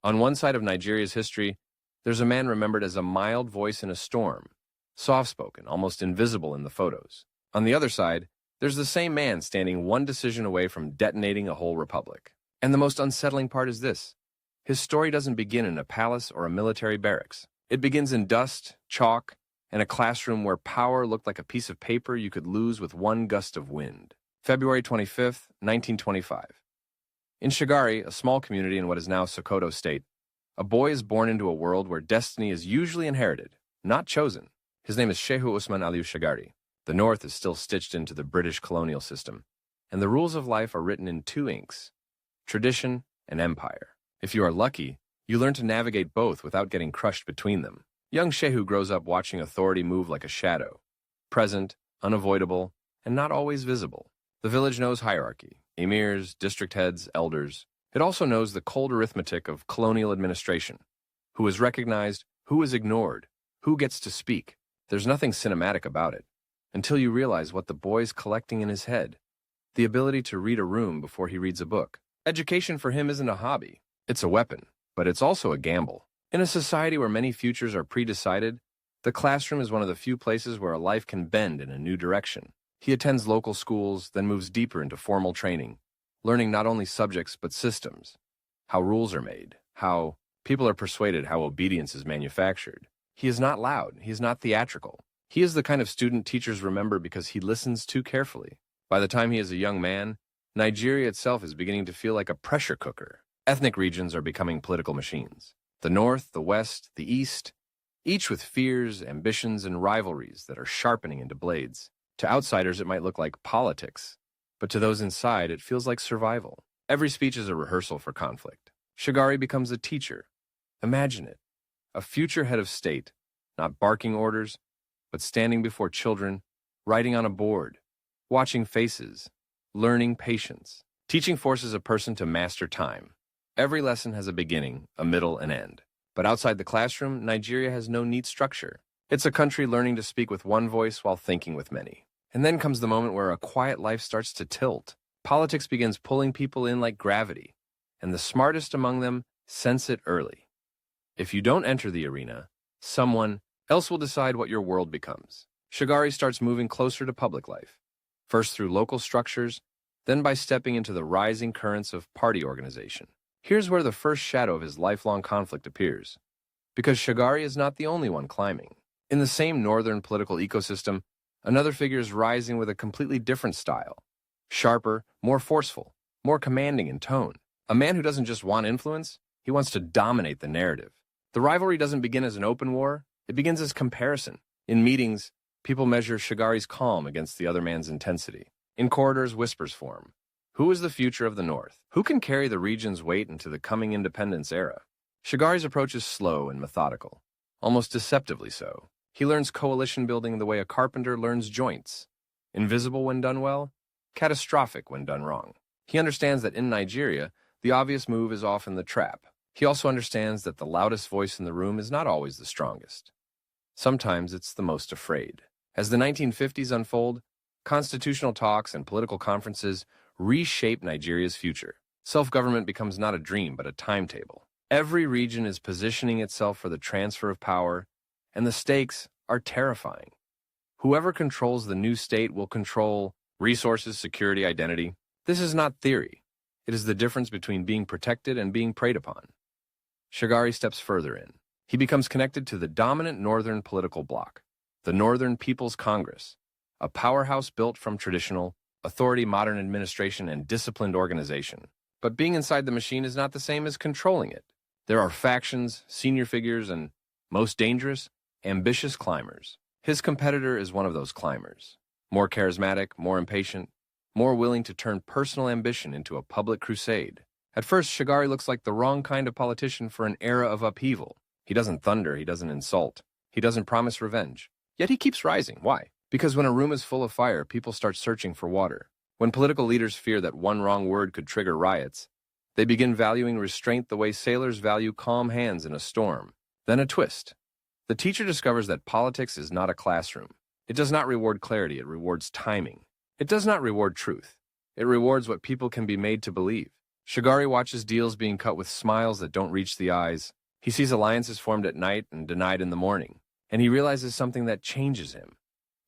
On one side of Nigeria's history, there's a man remembered as a mild voice in a storm, soft-spoken, almost invisible in the photos. On the other side, there's the same man standing one decision away from detonating a whole republic. And the most unsettling part is this. His story doesn't begin in a palace or a military barracks. It begins in dust, chalk, and a classroom where power looked like a piece of paper you could lose with one gust of wind. February 25th, 1925. In Shagari, a small community in what is now Sokoto State, a boy is born into a world where destiny is usually inherited, not chosen. His name is Shehu Shagari. The North is still stitched into the British colonial system, and the rules of life are written in two inks: tradition and empire. If you are lucky, you learn to navigate both without getting crushed between them. Young Shehu grows up watching authority move like a shadow, present, unavoidable, and not always visible. The village knows hierarchy: emirs, district heads, elders. It also knows the cold arithmetic of colonial administration: who is recognized, who is ignored, who gets to speak. There's nothing cinematic about it, until you realize what the boy's collecting in his head: the ability to read a room before he reads a book. Education for him isn't a hobby. It's a weapon, but it's also a gamble. In a society where many futures are pre-decided, the classroom is one of the few places where a life can bend in a new direction. He attends local schools, then moves deeper into formal training, learning not only subjects but systems: how rules are made, how people are persuaded, how obedience is manufactured. He is not loud, he is not theatrical. He is the kind of student teachers remember because he listens too carefully. By the time he is a young man, Nigeria itself is beginning to feel like a pressure cooker. Ethnic regions are becoming political machines. The North, the West, the East, each with fears, ambitions, and rivalries that are sharpening into blades. To outsiders, it might look like politics, but to those inside, it feels like survival. Every speech is a rehearsal for conflict. Shagari becomes a teacher. Imagine it: a future head of state, not barking orders, but standing before children, writing on a board, watching faces, learning patience. Teaching forces a person to master time. Every lesson has a beginning, a middle, and end. But outside the classroom, Nigeria has no neat structure. It's a country learning to speak with one voice while thinking with many. And then comes the moment where a quiet life starts to tilt. Politics begins pulling people in like gravity, and the smartest among them sense it early. If you don't enter the arena, someone else will decide what your world becomes. Shagari starts moving closer to public life, first through local structures, then by stepping into the rising currents of party organization. Here's where the first shadow of his lifelong conflict appears, because Shagari is not the only one climbing. In the same northern political ecosystem, another figure is rising with a completely different style: sharper, more forceful, more commanding in tone. A man who doesn't just want influence, he wants to dominate the narrative. The rivalry doesn't begin as an open war, it begins as comparison. In meetings, people measure Shagari's calm against the other man's intensity. In corridors, whispers form. Who is the future of the North? Who can carry the region's weight into the coming independence era? Shagari's approach is slow and methodical, almost deceptively so. He learns coalition building the way a carpenter learns joints: invisible when done well, catastrophic when done wrong. He understands that in Nigeria, the obvious move is often the trap. He also understands that the loudest voice in the room is not always the strongest. Sometimes it's the most afraid. As the 1950s unfold, constitutional talks and political conferences reshape Nigeria's future. Self-government becomes not a dream but a timetable. Every region is positioning itself for the transfer of power, and the stakes are terrifying. Whoever controls the new state will control resources, security, identity. This is not theory. It is the difference between being protected and being preyed upon. Shagari steps further in. He becomes connected to the dominant northern political bloc, the Northern People's Congress, a powerhouse built from traditional authority, modern administration, and disciplined organization. But being inside the machine is not the same as controlling it. There are factions, senior figures, and, most dangerous, ambitious climbers. His competitor is one of those climbers. More charismatic, more impatient, more willing to turn personal ambition into a public crusade. At first, Shagari looks like the wrong kind of politician for an era of upheaval. He doesn't thunder, he doesn't insult, he doesn't promise revenge. Yet he keeps rising. Why? Because when a room is full of fire, people start searching for water. When political leaders fear that one wrong word could trigger riots, they begin valuing restraint the way sailors value calm hands in a storm. Then a twist. The teacher discovers that politics is not a classroom. It does not reward clarity, it rewards timing. It does not reward truth. It rewards what people can be made to believe. Shagari watches deals being cut with smiles that don't reach the eyes. He sees alliances formed at night and denied in the morning, and he realizes something that changes him.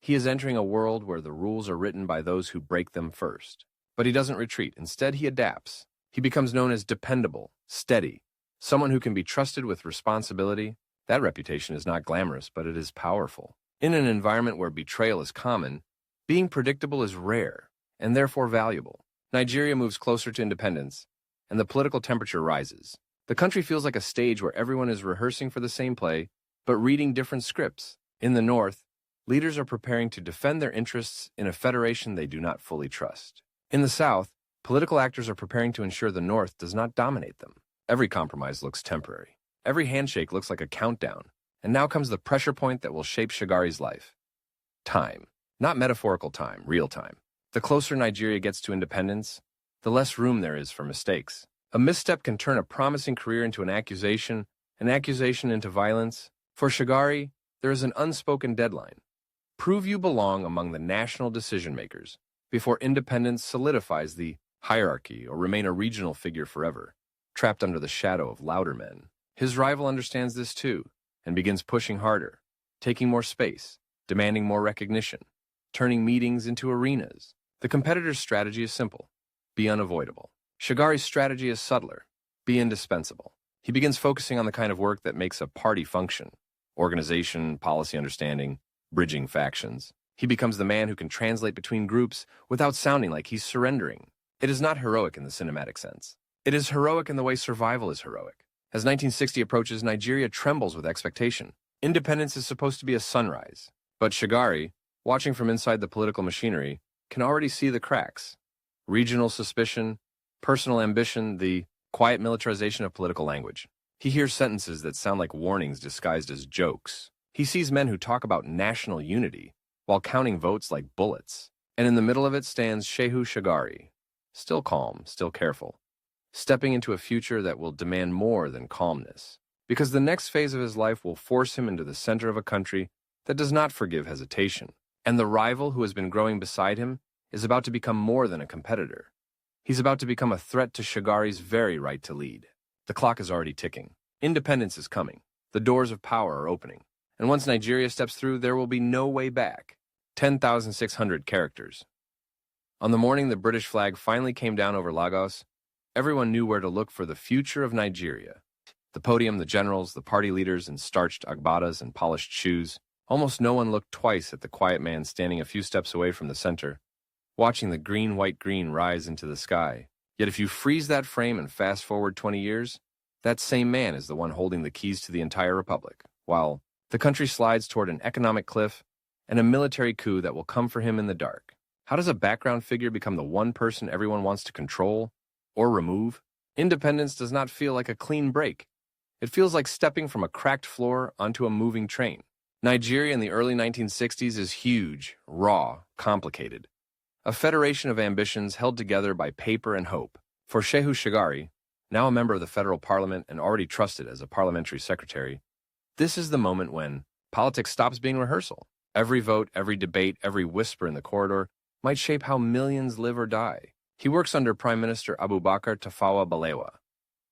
He is entering a world where the rules are written by those who break them first. But he doesn't retreat. Instead, he adapts. He becomes known as dependable, steady, someone who can be trusted with responsibility. That reputation is not glamorous, but it is powerful. In an environment where betrayal is common, being predictable is rare, and therefore valuable. Nigeria moves closer to independence, and the political temperature rises. The country feels like a stage where everyone is rehearsing for the same play, but reading different scripts. In the north, leaders are preparing to defend their interests in a federation they do not fully trust. In the south, political actors are preparing to ensure the north does not dominate them. Every compromise looks temporary. Every handshake looks like a countdown. And now comes the pressure point that will shape Shagari's life. Time. Not metaphorical time, real time. The closer Nigeria gets to independence, the less room there is for mistakes. A misstep can turn a promising career into an accusation into violence. For Shagari, there is an unspoken deadline. Prove you belong among the national decision-makers before independence solidifies the hierarchy or remain a regional figure forever, trapped under the shadow of louder men. His rival understands this too, and begins pushing harder, taking more space, demanding more recognition, turning meetings into arenas. The competitor's strategy is simple: be unavoidable. Shagari's strategy is subtler: be indispensable. He begins focusing on the kind of work that makes a party function: organization, policy understanding, bridging factions. He becomes the man who can translate between groups without sounding like he's surrendering. It is not heroic in the cinematic sense. It is heroic in the way survival is heroic. As 1960 approaches, Nigeria trembles with expectation. Independence is supposed to be a sunrise. But Shagari, watching from inside the political machinery, can already see the cracks. Regional suspicion, personal ambition, the quiet militarization of political language. He hears sentences that sound like warnings disguised as jokes. He sees men who talk about national unity while counting votes like bullets. And in the middle of it stands Shehu Shagari, still calm, still careful, stepping into a future that will demand more than calmness, because the next phase of his life will force him into the center of a country that does not forgive hesitation. And the rival who has been growing beside him is about to become more than a competitor. He's about to become a threat to Shagari's very right to lead. The clock is already ticking. Independence is coming. The doors of power are opening. And once Nigeria steps through, there will be no way back. 10,600 characters. On the morning the British flag finally came down over Lagos, everyone knew where to look for the future of Nigeria. The podium, the generals, the party leaders in starched agbadas and polished shoes. Almost no one looked twice at the quiet man standing a few steps away from the center, watching the green-white-green rise into the sky. Yet if you freeze that frame and fast forward 20 years, that same man is the one holding the keys to the entire republic, while the country slides toward an economic cliff and a military coup that will come for him in the dark. How does a background figure become the one person everyone wants to control or remove? Independence does not feel like a clean break. It feels like stepping from a cracked floor onto a moving train. Nigeria in the early 1960s is huge, raw, complicated. A federation of ambitions held together by paper and hope. For Shehu Shagari, now a member of the federal parliament and already trusted as a parliamentary secretary, this is the moment when politics stops being rehearsal. Every vote, every debate, every whisper in the corridor might shape how millions live or die. He works under Prime Minister Abubakar Tafawa Balewa,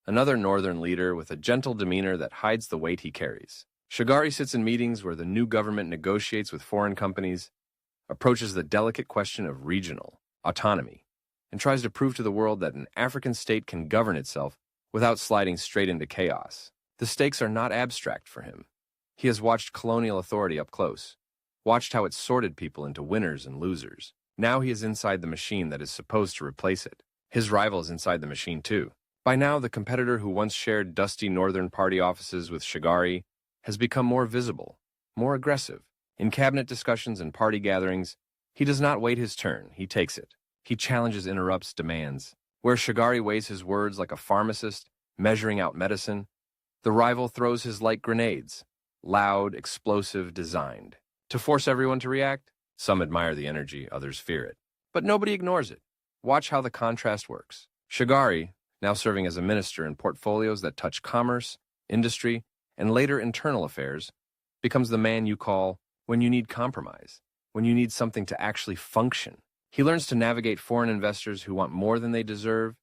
another northern leader with a gentle demeanor that hides the weight he carries. Shagari sits in meetings where the new government negotiates with foreign companies, approaches the delicate question of regional autonomy, and tries to prove to the world that an African state can govern itself without sliding straight into chaos. The stakes are not abstract for him. He has watched colonial authority up close, watched how it sorted people into winners and losers. Now he is inside the machine that is supposed to replace it. His rival is inside the machine too. By now, the competitor who once shared dusty Northern Party offices with Shagari has become more visible, more aggressive. In cabinet discussions and party gatherings, he does not wait his turn, he takes it. He challenges, interrupts, demands. Where Shagari weighs his words like a pharmacist measuring out medicine, the rival throws his like grenades, loud, explosive, designed. To force everyone to react? Some admire the energy, others fear it. But nobody ignores it. Watch how the contrast works. Shagari, now serving as a minister in portfolios that touch commerce, industry, and later internal affairs, becomes the man you call when you need compromise, when you need something to actually function. He learns to navigate foreign investors who want more than they deserve,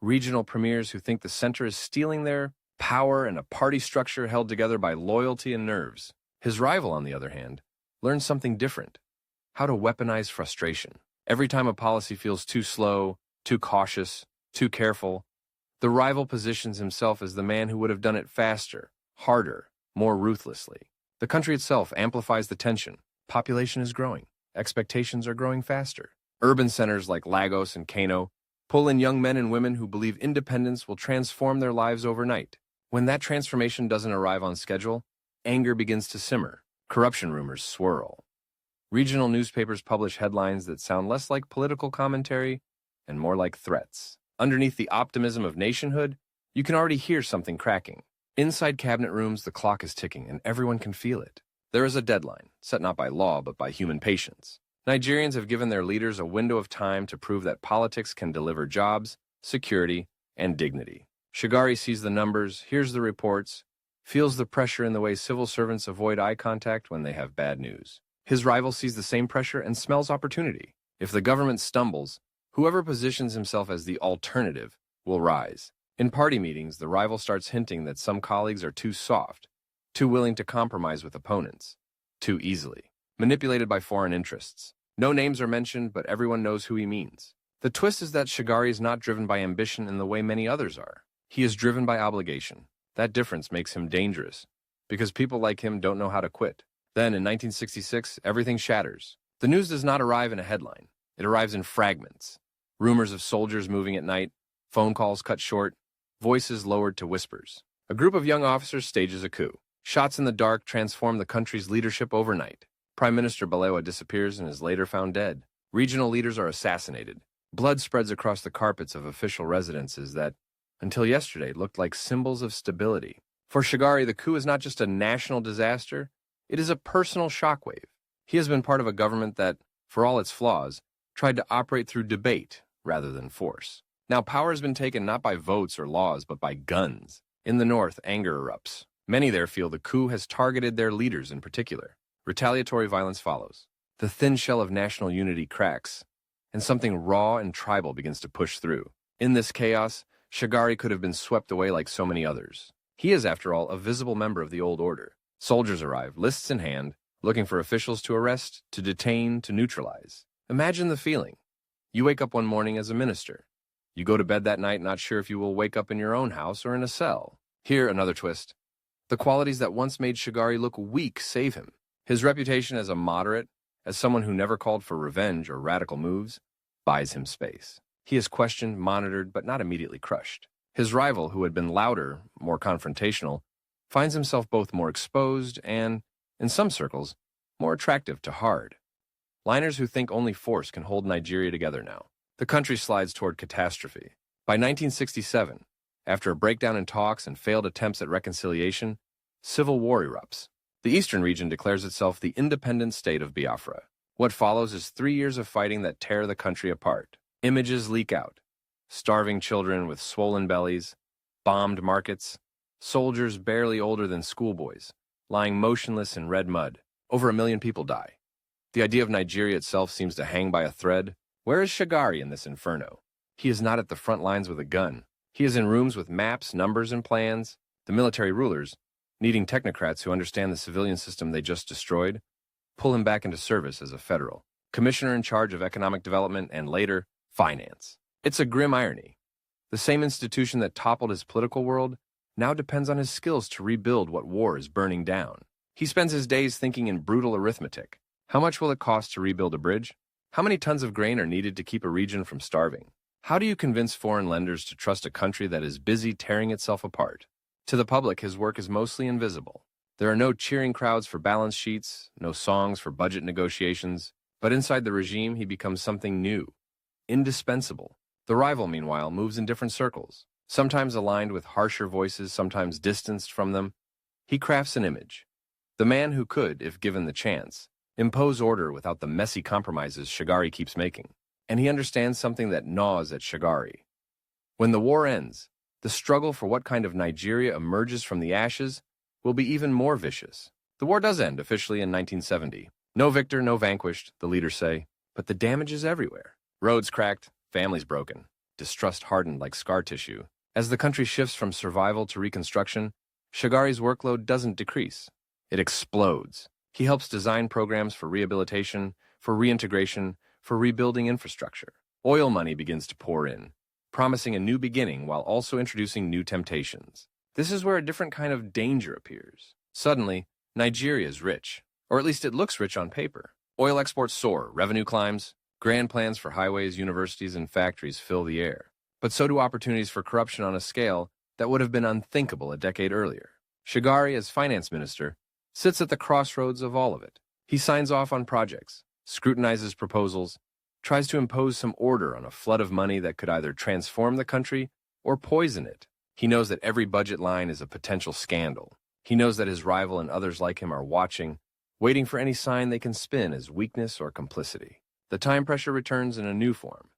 regional premiers who think the center is stealing their power and a party structure held together by loyalty and nerves. His rival, on the other hand, learns something different: how to weaponize frustration. Every time a policy feels too slow, too cautious, too careful, the rival positions himself as the man who would have done it faster, harder, more ruthlessly. The country itself amplifies the tension. Population is growing. Expectations are growing faster. Urban centers like Lagos and Kano pull in young men and women who believe independence will transform their lives overnight. When that transformation doesn't arrive on schedule, anger begins to simmer. Corruption rumors swirl. Regional newspapers publish headlines that sound less like political commentary and more like threats. Underneath the optimism of nationhood, you can already hear something cracking. Inside cabinet rooms, the clock is ticking, and everyone can feel it. There is a deadline, set not by law but by human patience. Nigerians have given their leaders a window of time to prove that politics can deliver jobs, security, and dignity. Shagari sees the numbers, hears the reports, feels the pressure in the way civil servants avoid eye contact when they have bad news. His rival sees the same pressure and smells opportunity. If the government stumbles, whoever positions himself as the alternative will rise. In party meetings, the rival starts hinting that some colleagues are too soft, too willing to compromise with opponents, too easily, manipulated by foreign interests. No names are mentioned, but everyone knows who he means. The twist is that Shagari is not driven by ambition in the way many others are. He is driven by obligation. That difference makes him dangerous, because people like him don't know how to quit. Then, in 1966, everything shatters. The news does not arrive in a headline. It arrives in fragments. Rumors of soldiers moving at night, phone calls cut short, voices lowered to whispers. A group of young officers stages a coup. Shots in the dark transform the country's leadership overnight. Prime Minister Balewa disappears and is later found dead. Regional leaders are assassinated. Blood spreads across the carpets of official residences that, until yesterday, looked like symbols of stability. For Shagari, the coup is not just a national disaster, it is a personal shockwave. He has been part of a government that, for all its flaws, tried to operate through debate rather than force. Now power has been taken not by votes or laws, but by guns. In the north, anger erupts. Many there feel the coup has targeted their leaders in particular. Retaliatory violence follows. The thin shell of national unity cracks, and something raw and tribal begins to push through. In this chaos, Shagari could have been swept away like so many others. He is, after all, a visible member of the old order. Soldiers arrive, lists in hand, looking for officials to arrest, to detain, to neutralize. Imagine the feeling. You wake up one morning as a minister. You go to bed that night not sure if you will wake up in your own house or in a cell. Here, another twist. The qualities that once made Shagari look weak save him. His reputation as a moderate, as someone who never called for revenge or radical moves, buys him space. He is questioned, monitored, but not immediately crushed. His rival, who had been louder, more confrontational, finds himself both more exposed and, in some circles, more attractive to hard. Liners who think only force can hold Nigeria together now. The country slides toward catastrophe. By 1967, after a breakdown in talks and failed attempts at reconciliation, civil war erupts. The eastern region declares itself the independent state of Biafra. What follows is 3 years of fighting that tear the country apart. Images leak out. Starving children with swollen bellies, bombed markets, soldiers barely older than schoolboys, lying motionless in red mud. Over 1 million people die. The idea of Nigeria itself seems to hang by a thread. Where is Shagari in this inferno? He is not at the front lines with a gun. He is in rooms with maps, numbers, and plans. The military rulers, needing technocrats who understand the civilian system they just destroyed, pull him back into service as a federal commissioner in charge of economic development and later, finance. It's a grim irony. The same institution that toppled his political world now depends on his skills to rebuild what war is burning down. He spends his days thinking in brutal arithmetic. How much will it cost to rebuild a bridge? How many tons of grain are needed to keep a region from starving? How do you convince foreign lenders to trust a country that is busy tearing itself apart? To the public, his work is mostly invisible. There are no cheering crowds for balance sheets, no songs for budget negotiations, but inside the regime, he becomes something new, indispensable. The rival, meanwhile, moves in different circles, sometimes aligned with harsher voices, sometimes distanced from them. He crafts an image. The man who could, if given the chance, impose order without the messy compromises Shagari keeps making. And he understands something that gnaws at Shagari. When the war ends, the struggle for what kind of Nigeria emerges from the ashes will be even more vicious. The war does end officially in 1970. No victor, no vanquished, the leaders say, but the damage is everywhere. Roads cracked, families broken. distrust hardened like scar tissue. As the country shifts from survival to reconstruction, Shagari's workload doesn't decrease. It explodes. He helps design programs for rehabilitation, for reintegration, for rebuilding infrastructure. Oil money begins to pour in, promising a new beginning while also introducing new temptations. This is where a different kind of danger appears. Suddenly, Nigeria is rich, or at least it looks rich on paper. Oil exports soar, revenue climbs, grand plans for highways, universities, and factories fill the air. But so do opportunities for corruption on a scale that would have been unthinkable a decade earlier. Shagari, as finance minister, sits at the crossroads of all of it. He signs off on projects, scrutinizes proposals, tries to impose some order on a flood of money that could either transform the country or poison it. He knows that every budget line is a potential scandal. He knows that his rival and others like him are watching, waiting for any sign they can spin as weakness or complicity. The time pressure returns in a new form.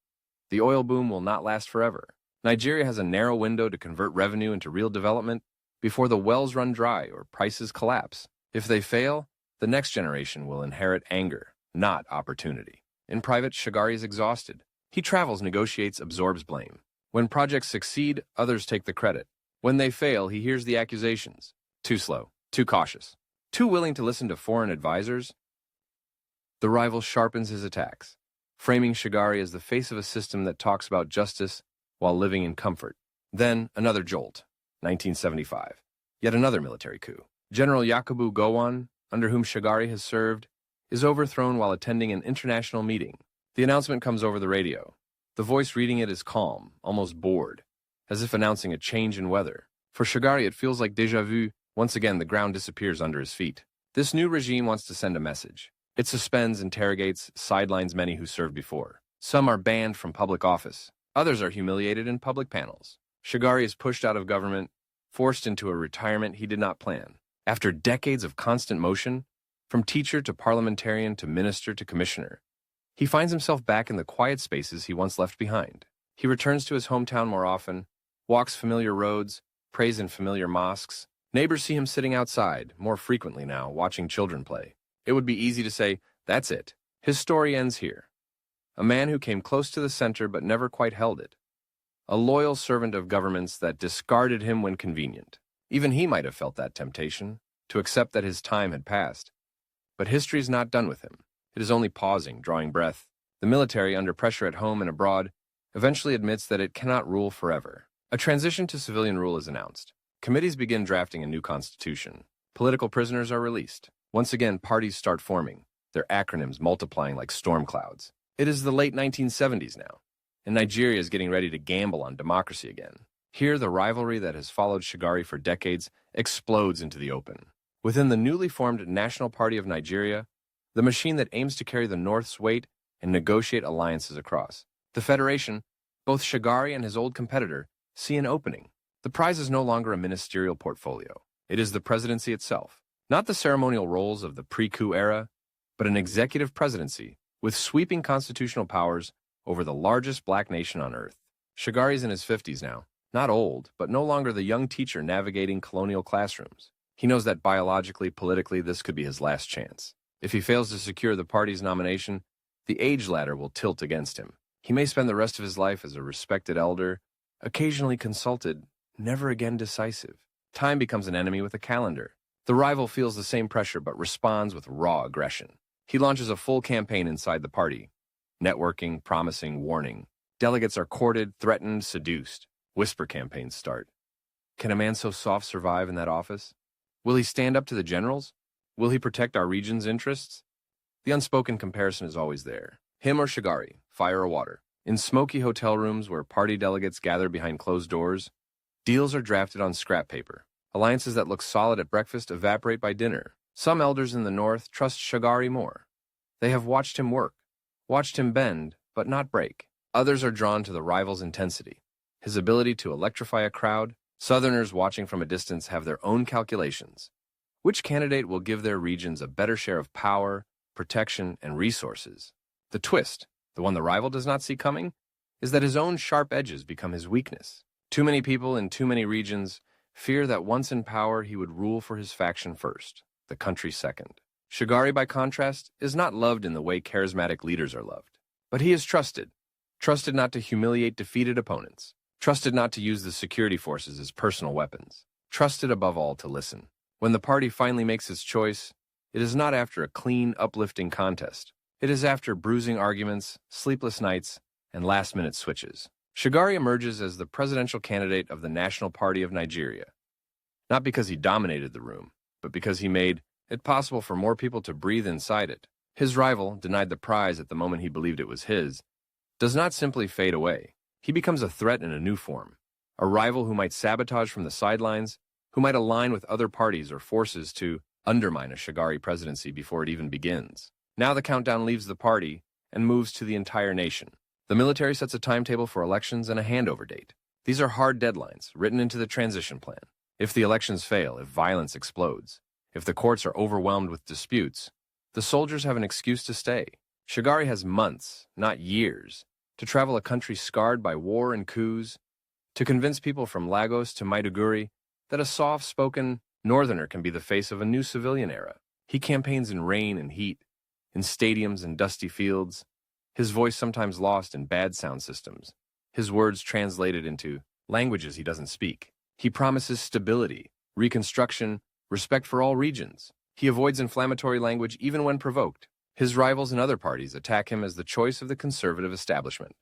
The oil boom will not last forever. Nigeria has a narrow window to convert revenue into real development before the wells run dry or prices collapse. If they fail, the next generation will inherit anger, not opportunity. In private, Shagari is exhausted. He travels, negotiates, absorbs blame. When projects succeed, others take the credit. When they fail, he hears the accusations. Too slow, too cautious, too willing to listen to foreign advisors. The rival sharpens his attacks, framing Shagari as the face of a system that talks about justice while living in comfort. Then, another jolt. 1975. Yet another military coup. General Yakubu Gowon, under whom Shagari has served, is overthrown while attending an international meeting. The announcement comes over the radio. The voice reading it is calm, almost bored, as if announcing a change in weather. For Shagari, it feels like déjà vu. Once again, the ground disappears under his feet. This new regime wants to send a message. It suspends, interrogates, sidelines many who served before. Some are banned from public office. Others are humiliated in public panels. Shagari is pushed out of government, forced into a retirement he did not plan. After decades of constant motion, from teacher to parliamentarian to minister to commissioner, he finds himself back in the quiet spaces he once left behind. He returns to his hometown more often, walks familiar roads, prays in familiar mosques. Neighbors see him sitting outside, more frequently now, watching children play. It would be easy to say, that's it. His story ends here. A man who came close to the center but never quite held it. A loyal servant of governments that discarded him when convenient. Even he might have felt that temptation, to accept that his time had passed. But history is not done with him. It is only pausing, drawing breath. The military, under pressure at home and abroad, eventually admits that it cannot rule forever. A transition to civilian rule is announced. Committees begin drafting a new constitution. Political prisoners are released. Once again, parties start forming, their acronyms multiplying like storm clouds. It is the late 1970s now, and Nigeria is getting ready to gamble on democracy again. Here, the rivalry that has followed Shagari for decades explodes into the open. Within the newly formed National Party of Nigeria, the machine that aims to carry the North's weight and negotiate alliances across. The Federation, both Shagari and his old competitor, see an opening. The prize is no longer a ministerial portfolio. It is the presidency itself. Not the ceremonial roles of the pre-coup era, but an executive presidency with sweeping constitutional powers over the largest black nation on earth. Shagari's in his 50s now. Not old, but no longer the young teacher navigating colonial classrooms. He knows that biologically, politically, this could be his last chance. If he fails to secure the party's nomination, the age ladder will tilt against him. He may spend the rest of his life as a respected elder, occasionally consulted, never again decisive. Time becomes an enemy with a calendar. The rival feels the same pressure but responds with raw aggression. He launches a full campaign inside the party. Networking, promising, warning. Delegates are courted, threatened, seduced. Whisper campaigns start. Can a man so soft survive in that office? Will he stand up to the generals? Will he protect our region's interests? The unspoken comparison is always there. Him or Shagari, fire or water. In smoky hotel rooms where party delegates gather behind closed doors, deals are drafted on scrap paper. Alliances that look solid at breakfast evaporate by dinner. Some elders in the north trust Shagari more. They have watched him work, watched him bend, but not break. Others are drawn to the rival's intensity, his ability to electrify a crowd. Southerners watching from a distance have their own calculations. Which candidate will give their regions a better share of power, protection, and resources? The twist, the one the rival does not see coming, is that his own sharp edges become his weakness. Too many people in too many regions fear that once in power he would rule for his faction first, the country second. Shagari, by contrast, is not loved in the way charismatic leaders are loved. But he is trusted. trusted not to humiliate defeated opponents, trusted not to use the security forces as personal weapons, trusted above all to listen. When the party finally makes its choice, it is not after a clean, uplifting contest. It is after bruising arguments, sleepless nights, and last-minute switches. Shagari emerges as the presidential candidate of the National Party of Nigeria, not because he dominated the room, but because he made it possible for more people to breathe inside it. His rival, denied the prize at the moment he believed it was his, does not simply fade away. He becomes a threat in a new form, a rival who might sabotage from the sidelines, who might align with other parties or forces to undermine a Shagari presidency before it even begins. Now the countdown leaves the party and moves to the entire nation. The military sets a timetable for elections and a handover date. These are hard deadlines written into the transition plan. If the elections fail, if violence explodes, if the courts are overwhelmed with disputes, the soldiers have an excuse to stay. Shagari has months, not years, to travel a country scarred by war and coups, to convince people from Lagos to Maiduguri that a soft-spoken northerner can be the face of a new civilian era. He campaigns in rain and heat, in stadiums and dusty fields, his voice sometimes lost in bad sound systems, his words translated into languages he doesn't speak. He promises stability, reconstruction, respect for all regions. He avoids inflammatory language even when provoked. His rivals in other parties attack him as the choice of the conservative establishment,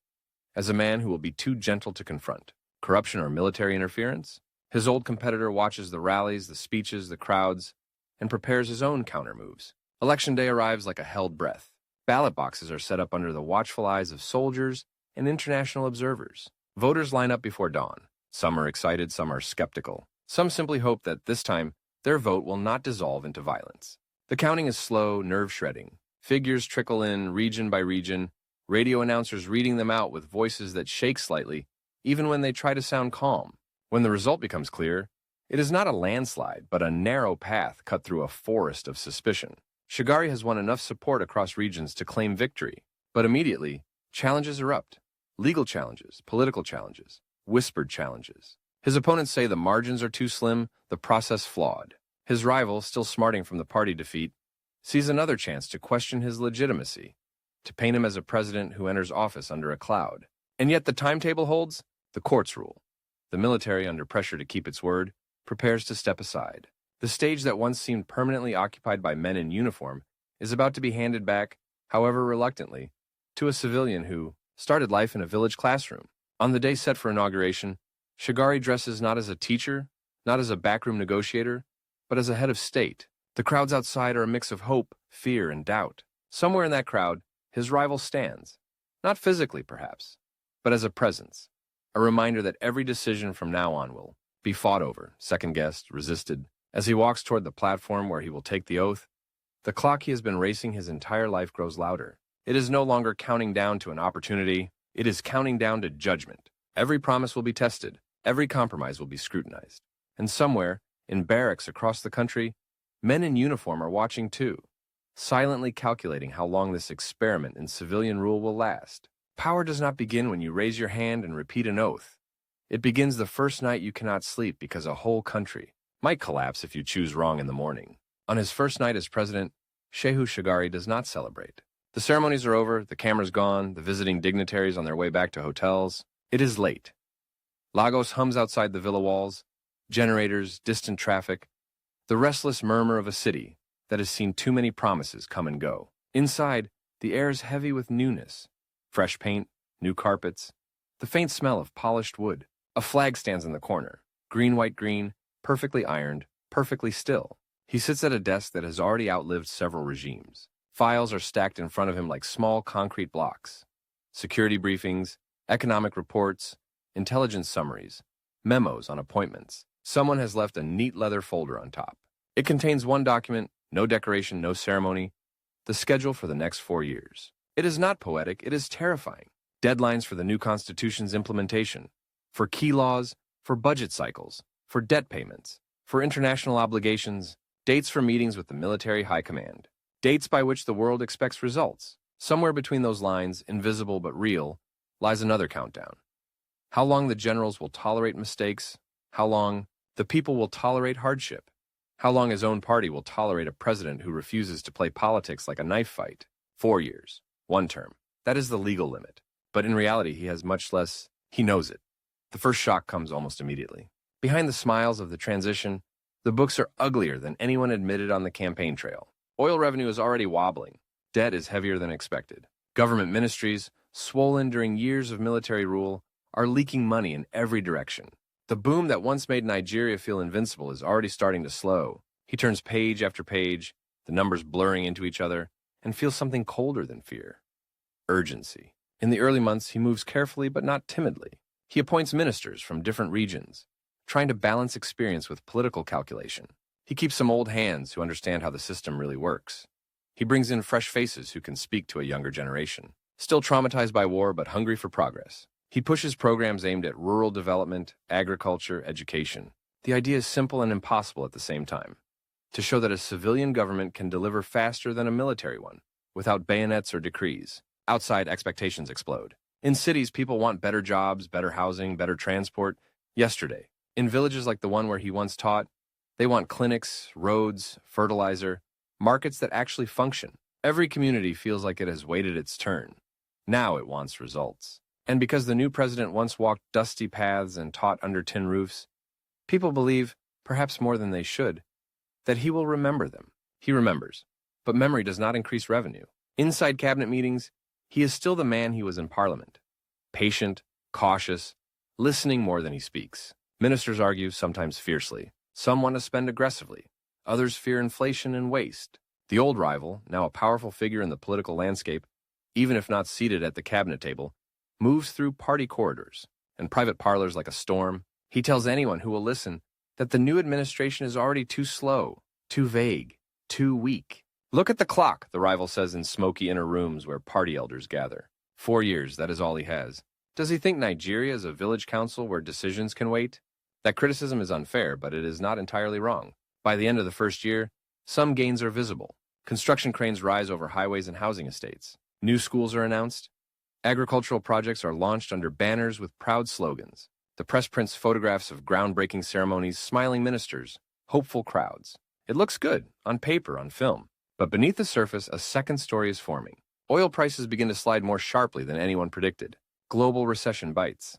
as a man who will be too gentle to confront corruption or military interference. His old competitor watches the rallies, the speeches, the crowds, and prepares his own counter-moves. Election day arrives like a held breath. Ballot boxes are set up under the watchful eyes of soldiers and international observers. Voters line up before dawn. Some are excited, some are skeptical. Some simply hope that this time their vote will not dissolve into violence. The counting is slow, nerve-shredding. Figures trickle in region by region, radio announcers reading them out with voices that shake slightly, even when they try to sound calm. When the result becomes clear, it is not a landslide, but a narrow path cut through a forest of suspicion. Shagari has won enough support across regions to claim victory, but immediately, challenges erupt. Legal challenges, political challenges, whispered challenges. His opponents say the margins are too slim, the process flawed. His rival, still smarting from the party defeat, sees another chance to question his legitimacy, to paint him as a president who enters office under a cloud. And yet the timetable holds, the courts rule. The military, under pressure to keep its word, prepares to step aside. The stage that once seemed permanently occupied by men in uniform is about to be handed back, however reluctantly, to a civilian who started life in a village classroom. On the day set for inauguration, Shagari dresses not as a teacher, not as a backroom negotiator, but as a head of state. The crowds outside are a mix of hope, fear, and doubt. Somewhere in that crowd, his rival stands. Not physically, perhaps, but as a presence. A reminder that every decision from now on will be fought over, second-guessed, resisted. As he walks toward the platform where he will take the oath, the clock he has been racing his entire life grows louder. It is no longer counting down to an opportunity. It is counting down to judgment. Every promise will be tested. Every compromise will be scrutinized. And somewhere, in barracks across the country, men in uniform are watching too, silently calculating how long this experiment in civilian rule will last. Power does not begin when you raise your hand and repeat an oath. It begins the first night you cannot sleep because a whole country might collapse if you choose wrong in the morning. On his first night as president, Shehu Shagari does not celebrate. The ceremonies are over, the camera's gone, the visiting dignitaries on their way back to hotels. It is late. Lagos hums outside the villa walls, generators, distant traffic, the restless murmur of a city that has seen too many promises come and go. Inside, the air is heavy with newness. Fresh paint, new carpets, the faint smell of polished wood. A flag stands in the corner, green, white, green, perfectly ironed, perfectly still. He sits at a desk that has already outlived several regimes. Files are stacked in front of him like small concrete blocks. Security briefings, economic reports, intelligence summaries, memos on appointments. Someone has left a neat leather folder on top. It contains one document, no decoration, no ceremony, the schedule for the next 4 years. It is not poetic, it is terrifying. Deadlines for the new Constitution's implementation, for key laws, for budget cycles, for debt payments, for international obligations, dates for meetings with the military high command, dates by which the world expects results. Somewhere between those lines, invisible but real, lies another countdown. How long the generals will tolerate mistakes, how long the people will tolerate hardship, how long his own party will tolerate a president who refuses to play politics like a knife fight. 4 years, one term. That is the legal limit. But in reality, he has much less. He knows it. The first shock comes almost immediately. Behind the smiles of the transition, the books are uglier than anyone admitted on the campaign trail. Oil revenue is already wobbling. Debt is heavier than expected. Government ministries, swollen during years of military rule, are leaking money in every direction. The boom that once made Nigeria feel invincible is already starting to slow. He turns page after page, the numbers blurring into each other, and feels something colder than fear. Urgency. In the early months, he moves carefully but not timidly. He appoints ministers from different regions, trying to balance experience with political calculation. He keeps some old hands who understand how the system really works. He brings in fresh faces who can speak to a younger generation, still traumatized by war but hungry for progress. He pushes programs aimed at rural development, agriculture, education. The idea is simple and impossible at the same time: to show that a civilian government can deliver faster than a military one, without bayonets or decrees. Outside, expectations explode. In cities, people want better jobs, better housing, better transport. Yesterday, in villages like the one where he once taught, they want clinics, roads, fertilizer, markets that actually function. Every community feels like it has waited its turn. Now it wants results. And because the new president once walked dusty paths and taught under tin roofs, people believe, perhaps more than they should, that he will remember them. He remembers, but memory does not increase revenue. Inside cabinet meetings, he is still the man he was in Parliament. Patient, cautious, listening more than he speaks. Ministers argue, sometimes fiercely. Some want to spend aggressively. Others fear inflation and waste. The old rival, now a powerful figure in the political landscape, even if not seated at the cabinet table, moves through party corridors and private parlors like a storm. He tells anyone who will listen that the new administration is already too slow, too vague, too weak. Look at the clock, the rival says in smoky inner rooms where party elders gather. 4 years, that is all he has. Does he think Nigeria is a village council where decisions can wait? That criticism is unfair, but it is not entirely wrong. By the end of the first year, some gains are visible. Construction cranes rise over highways and housing estates. New schools are announced. Agricultural projects are launched under banners with proud slogans. The press prints photographs of groundbreaking ceremonies, smiling ministers, hopeful crowds. It looks good, on paper, on film. But beneath the surface, a second story is forming. Oil prices begin to slide more sharply than anyone predicted. Global recession bites.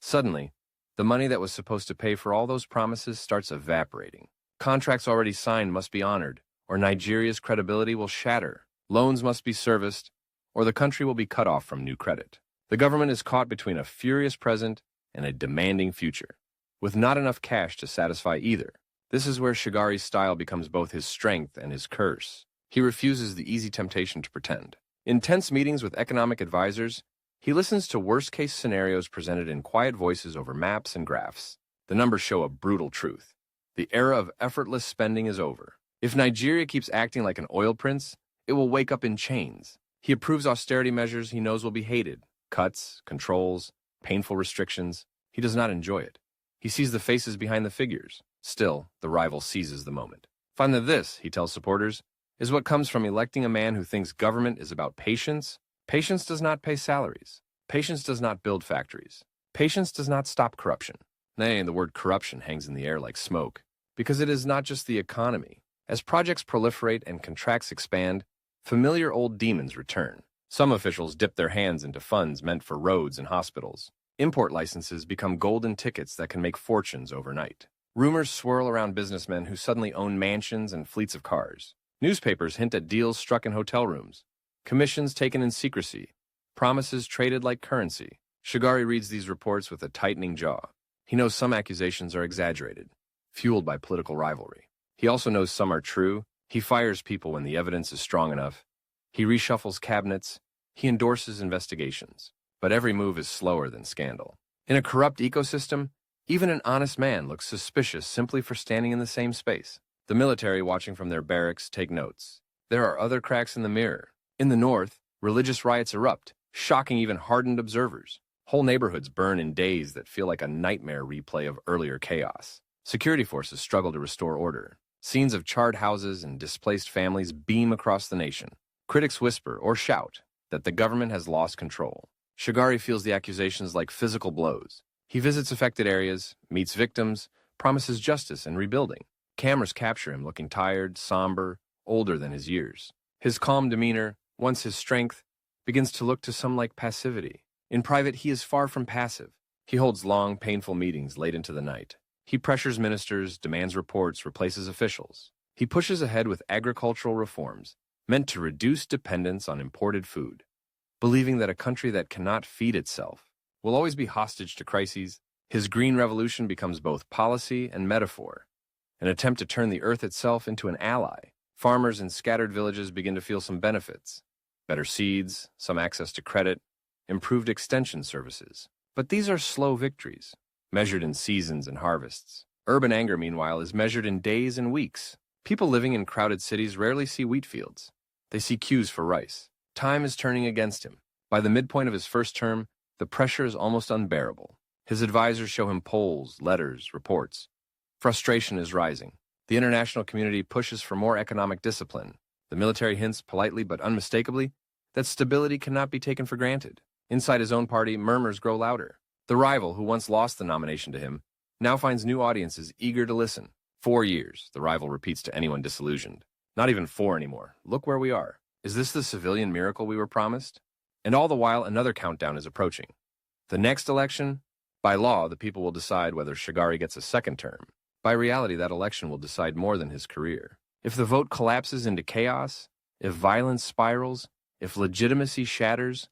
Suddenly, the money that was supposed to pay for all those promises starts evaporating. Contracts already signed must be honored, or Nigeria's credibility will shatter. Loans must be serviced, or the country will be cut off from new credit. The government is caught between a furious present and a demanding future, with not enough cash to satisfy either. This is where Shagari's style becomes both his strength and his curse. He refuses the easy temptation to pretend. In tense meetings with economic advisors, he listens to worst-case scenarios presented in quiet voices over maps and graphs. The numbers show a brutal truth. The era of effortless spending is over. If Nigeria keeps acting like an oil prince, it will wake up in chains. He approves austerity measures he knows will be hated. Cuts, controls, painful restrictions. He does not enjoy it. He sees the faces behind the figures. Still, the rival seizes the moment. Finally, this, he tells supporters, is what comes from electing a man who thinks government is about patience. Patience does not pay salaries. Patience does not build factories. Patience does not stop corruption. Nay, the word corruption hangs in the air like smoke, because it is not just the economy. As projects proliferate and contracts expand, familiar old demons return. Some officials dip their hands into funds meant for roads and hospitals. Import licenses become golden tickets that can make fortunes overnight. Rumors swirl around businessmen who suddenly own mansions and fleets of cars. Newspapers hint at deals struck in hotel rooms, commissions taken in secrecy, promises traded like currency. Shagari reads these reports with a tightening jaw. He knows some accusations are exaggerated, fueled by political rivalry. He also knows some are true. He fires people when the evidence is strong enough. He reshuffles cabinets. He endorses investigations. But every move is slower than scandal. In a corrupt ecosystem, even an honest man looks suspicious simply for standing in the same space. The military, watching from their barracks, take notes. There are other cracks in the mirror. In the north, religious riots erupt, shocking even hardened observers. Whole neighborhoods burn in days that feel like a nightmare replay of earlier chaos. Security forces struggle to restore order. Scenes of charred houses and displaced families beam across the nation. Critics whisper or shout that the government has lost control. Shagari feels the accusations like physical blows. He visits affected areas, meets victims, promises justice and rebuilding. Cameras capture him looking tired, somber, older than his years. His calm demeanor, once his strength, begins to look to some like passivity. In private, he is far from passive. He holds long, painful meetings late into the night. He pressures ministers, demands reports, replaces officials. He pushes ahead with agricultural reforms meant to reduce dependence on imported food, believing that a country that cannot feed itself will always be hostage to crises. His green revolution becomes both policy and metaphor, an attempt to turn the earth itself into an ally. Farmers in scattered villages begin to feel some benefits: better seeds, some access to credit, improved extension services. But these are slow victories, measured in seasons and harvests. Urban anger, meanwhile, is measured in days and weeks. People living in crowded cities rarely see wheat fields. They see queues for rice. Time is turning against him. By the midpoint of his first term, the pressure is almost unbearable. His advisors show him polls, letters, reports. Frustration is rising. The international community pushes for more economic discipline. The military hints politely but unmistakably that stability cannot be taken for granted. Inside his own party, murmurs grow louder. The rival, who once lost the nomination to him, now finds new audiences eager to listen. 4 years, the rival repeats to anyone disillusioned. Not even 4 anymore. Look where we are. Is this the civilian miracle we were promised? And all the while, another countdown is approaching. The next election? By law, the people will decide whether Shagari gets a second term. By reality, that election will decide more than his career. If the vote collapses into chaos, if violence spirals, if legitimacy shatters,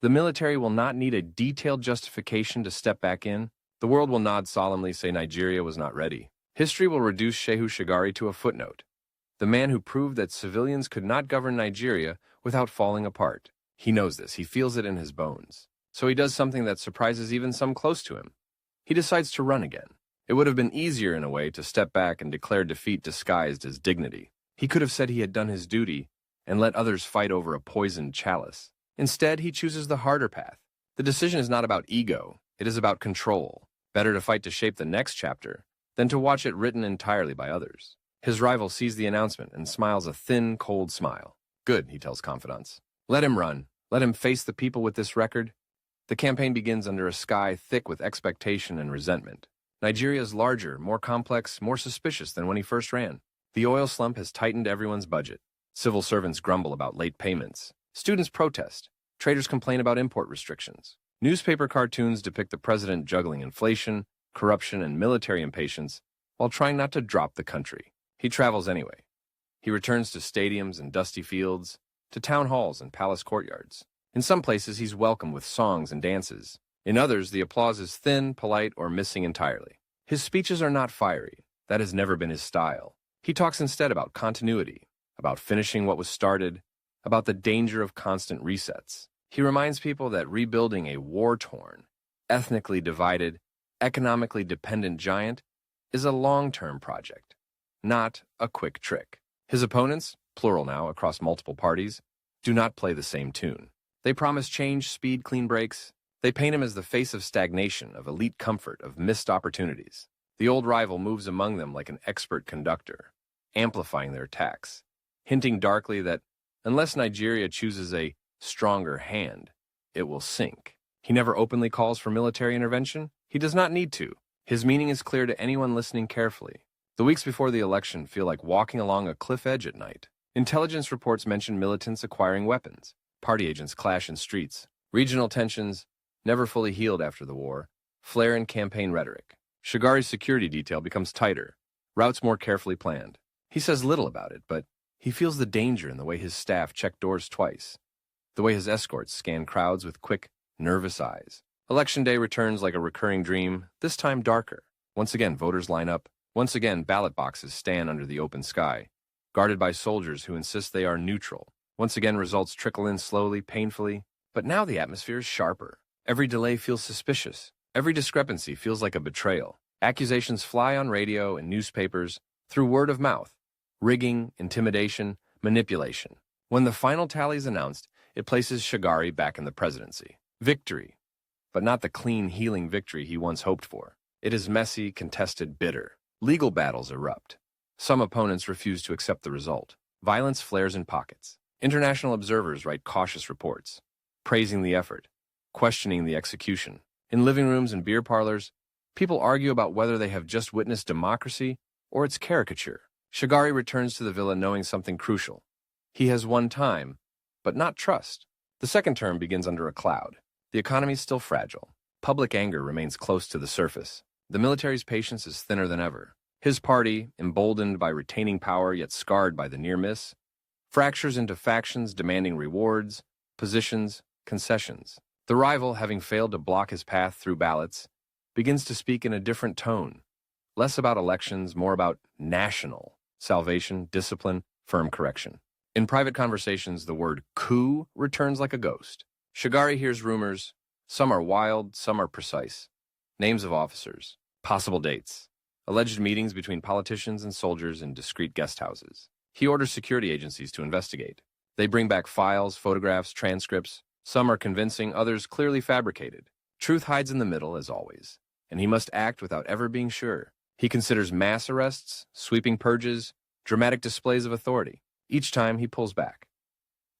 the military will not need a detailed justification to step back in. The world will nod solemnly, say Nigeria was not ready. History will reduce Shehu Shagari to a footnote, the man who proved that civilians could not govern Nigeria without falling apart. He knows this. He feels it in his bones. So he does something that surprises even some close to him. He decides to run again. It would have been easier in a way to step back and declare defeat disguised as dignity. He could have said he had done his duty and let others fight over a poisoned chalice. Instead, he chooses the harder path. The decision is not about ego. It is about control. Better to fight to shape the next chapter than to watch it written entirely by others. His rival sees the announcement and smiles a thin, cold smile. Good, he tells confidants. Let him run. Let him face the people with this record. The campaign begins under a sky thick with expectation and resentment. Nigeria is larger, more complex, more suspicious than when he first ran. The oil slump has tightened everyone's budget. Civil servants grumble about late payments. Students protest. Traders complain about import restrictions. Newspaper cartoons depict the president juggling inflation, corruption, and military impatience while trying not to drop the country. He travels anyway. He returns to stadiums and dusty fields, to town halls and palace courtyards. In some places, he's welcomed with songs and dances. In others, the applause is thin, polite, or missing entirely. His speeches are not fiery. That has never been his style. He talks instead about continuity, about finishing what was started, about the danger of constant resets. He reminds people that rebuilding a war-torn, ethnically divided, economically dependent giant is a long-term project, not a quick trick. His opponents, plural now across multiple parties, do not play the same tune. They promise change, speed, clean breaks. They paint him as the face of stagnation, of elite comfort, of missed opportunities. The old rival moves among them like an expert conductor, amplifying their attacks, hinting darkly that unless Nigeria chooses a stronger hand, it will sink. He never openly calls for military intervention. He does not need to. His meaning is clear to anyone listening carefully. The weeks before the election feel like walking along a cliff edge at night. Intelligence reports mention militants acquiring weapons. Party agents clash in streets. Regional tensions, never fully healed after the war, flare in campaign rhetoric. Shagari's security detail becomes tighter, routes more carefully planned. He says little about it, but he feels the danger in the way his staff check doors twice, the way his escorts scan crowds with quick, nervous eyes. Election day returns like a recurring dream, this time darker. Once again, voters line up. Once again, ballot boxes stand under the open sky, guarded by soldiers who insist they are neutral. Once again, results trickle in slowly, painfully. But now the atmosphere is sharper. Every delay feels suspicious. Every discrepancy feels like a betrayal. Accusations fly on radio and newspapers, through word of mouth. Rigging, intimidation, manipulation. When the final tally is announced, it places Shagari back in the presidency. Victory, but not the clean, healing victory he once hoped for. It is messy, contested, bitter. Legal battles erupt. Some opponents refuse to accept the result. Violence flares in pockets. International observers write cautious reports, praising the effort, questioning the execution. In living rooms and beer parlors, people argue about whether they have just witnessed democracy or its caricature. Shagari returns to the villa knowing something crucial. He has won time, but not trust. The second term begins under a cloud. The economy is still fragile. Public anger remains close to the surface. The military's patience is thinner than ever. His party, emboldened by retaining power yet scarred by the near miss, fractures into factions demanding rewards, positions, concessions. The rival, having failed to block his path through ballots, begins to speak in a different tone, less about elections, more about national salvation, discipline, firm correction. In private conversations, the word coup returns like a ghost. Shagari hears rumors. Some are wild, some are precise. Names of officers, possible dates, alleged meetings between politicians and soldiers in discreet guest houses. He orders security agencies to investigate. They bring back files, photographs, transcripts. Some are convincing, others clearly fabricated. Truth hides in the middle, as always, and he must act without ever being sure. He considers mass arrests, sweeping purges, dramatic displays of authority. Each time he pulls back.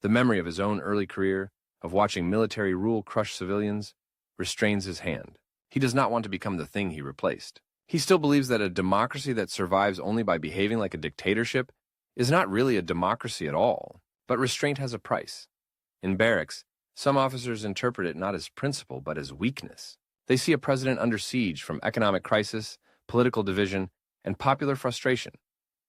The memory of his own early career, of watching military rule crush civilians, restrains his hand. He does not want to become the thing he replaced. He still believes that a democracy that survives only by behaving like a dictatorship is not really a democracy at all, but restraint has a price. In barracks, some officers interpret it not as principle but as weakness. They see a president under siege from economic crisis, political division, and popular frustration,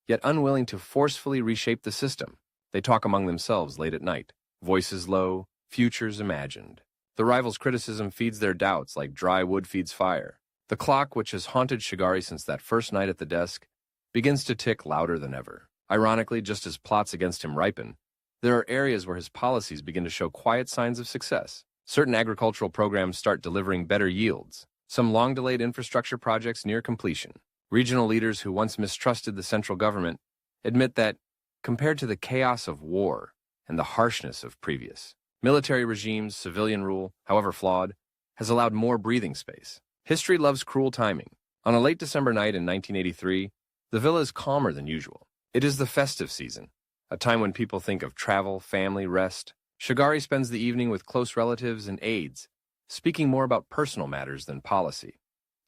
yet unwilling to forcefully reshape the system. They talk among themselves late at night, voices low, futures imagined. The rival's criticism feeds their doubts like dry wood feeds fire. The clock, which has haunted Shagari since that first night at the desk, begins to tick louder than ever. Ironically, just as plots against him ripen, there are areas where his policies begin to show quiet signs of success. Certain agricultural programs start delivering better yields. Some long-delayed infrastructure projects near completion. Regional leaders who once mistrusted the central government admit that, compared to the chaos of war and the harshness of previous military regimes, civilian rule, however flawed, has allowed more breathing space. History loves cruel timing. On a late December night in 1983, the villa is calmer than usual. It is the festive season, a time when people think of travel, family, rest. Shagari spends the evening with close relatives and aides, speaking more about personal matters than policy,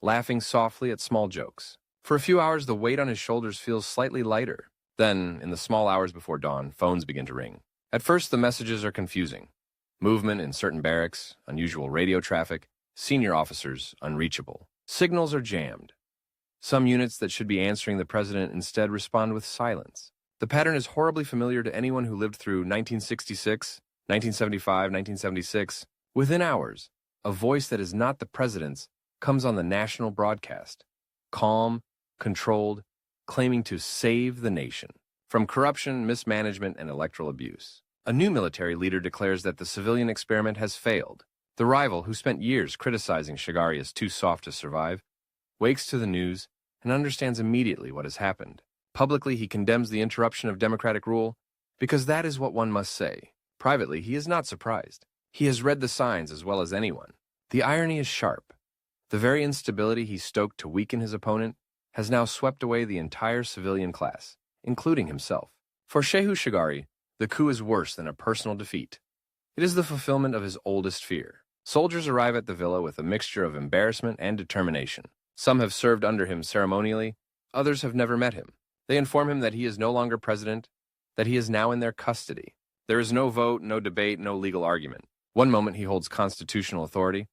laughing softly at small jokes. For a few hours, the weight on his shoulders feels slightly lighter. Then, in the small hours before dawn, phones begin to ring. At first, the messages are confusing. Movement in certain barracks, unusual radio traffic, senior officers unreachable. Signals are jammed. Some units that should be answering the president instead respond with silence. The pattern is horribly familiar to anyone who lived through 1966, 1975, 1976. Within hours, a voice that is not the president's comes on the national broadcast. Calm, controlled, claiming to save the nation from corruption, mismanagement, and electoral abuse. A new military leader declares that the civilian experiment has failed. The rival, who spent years criticizing Shagari as too soft to survive, wakes to the news and understands immediately what has happened. Publicly, he condemns the interruption of democratic rule because that is what one must say. Privately, he is not surprised. He has read the signs as well as anyone. The irony is sharp. The very instability he stoked to weaken his opponent has now swept away the entire civilian class, including himself. For Shehu Shagari, the coup is worse than a personal defeat. It is the fulfillment of his oldest fear. Soldiers arrive at the villa with a mixture of embarrassment and determination. Some have served under him ceremonially, others have never met him. They inform him that he is no longer president, that he is now in their custody. There is no vote, no debate, no legal argument. One moment he holds constitutional authority.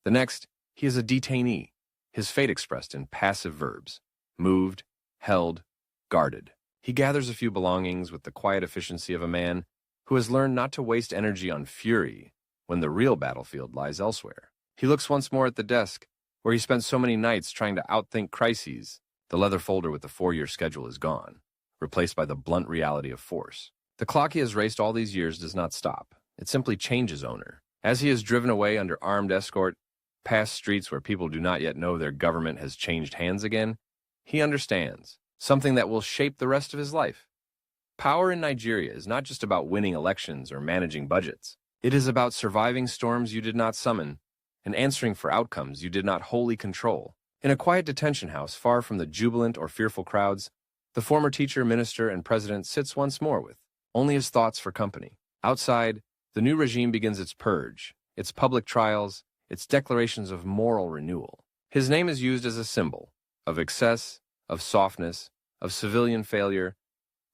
The next, he is a detainee, his fate expressed in passive verbs: moved, held, guarded. He gathers a few belongings with the quiet efficiency of a man who has learned not to waste energy on fury when the real battlefield lies elsewhere. He looks once more at the desk, where he spent so many nights trying to outthink crises. The leather folder with the 4-year schedule is gone, replaced by the blunt reality of force. The clock he has raced all these years does not stop. It simply changes owner. As he is driven away under armed escort, past streets where people do not yet know their government has changed hands again, he understands something that will shape the rest of his life. Power in Nigeria is not just about winning elections or managing budgets. It is about surviving storms you did not summon and answering for outcomes you did not wholly control. In a quiet detention house far from the jubilant or fearful crowds, the former teacher, minister, and president sits once more with only his thoughts for company. Outside, the new regime begins its purge, its public trials, its declarations of moral renewal. His name is used as a symbol of excess, of softness, of civilian failure,